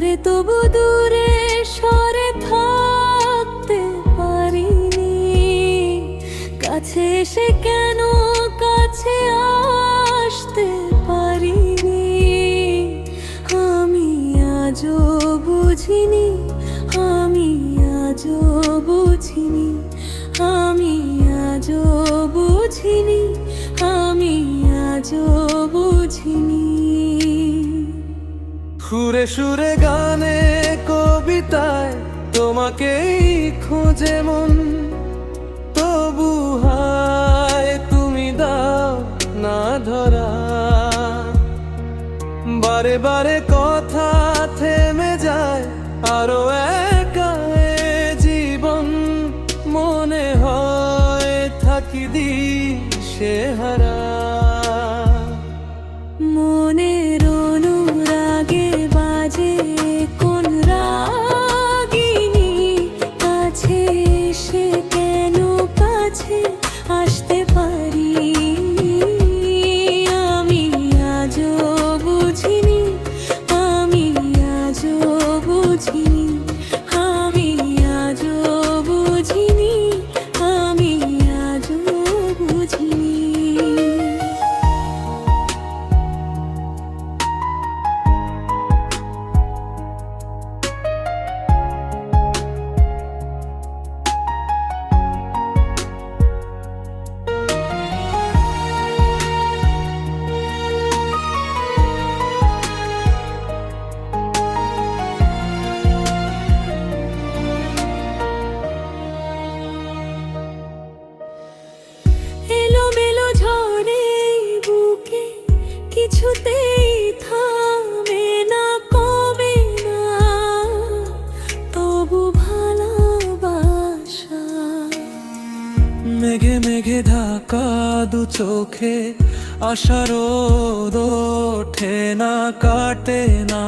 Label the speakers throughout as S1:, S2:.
S1: দূরে তবু দূরে সরে থাকতে পারিনি, কাছে এসে কেন কাছে আসতে পারিনি। আমি আজও বুঝিনি, আমি আজও বুঝিনি, আমি আজও বুঝিনি, আমি আজও বুঝিনি।
S2: সুরে সুরে গানে কবিতায় তোমাকেই খোঁজে মন, তবু হায় তুমি দাও না ধরা। বারে বারে কথা থেমে যায়, আরো একা এ জীবন, মনে হয় থাকি দিশেহারা।
S1: মনের অনুরাগে বাজে কোন রাগিনী, কাছে এসে কেন কাছে আসতে পারিনি। আমি আজও বুঝিনি, আমি আজও বুঝিনি, আমি আজও বুঝিনি, আমি আজও বুঝিনি। এলোমেলো ঝড়ে বুকে কিছুতেই থামে না, কমে না তবু ভালোবাসা।
S2: মেঘে মেঘে ঢাকা দু চোখে আশার রোদ ওঠে না, কাটে না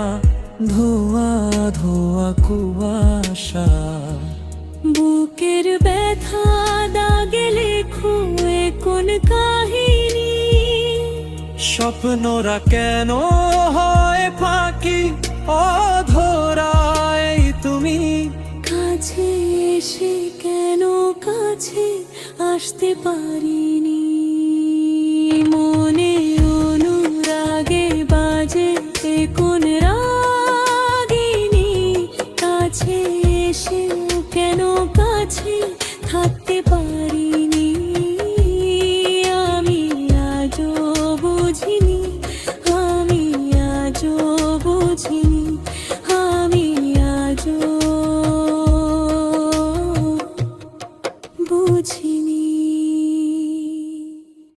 S2: ধোয়া ধোয়া কুয়াশা।
S1: বুকের ব্যথা দাগে লেখুয়ে কোন কাহিনী,
S2: স্বপ্নরা কেন হয় ফাঁকি অধরাই তুমি।
S1: কাছে এসে কেন কাছে আসতে পারিনি।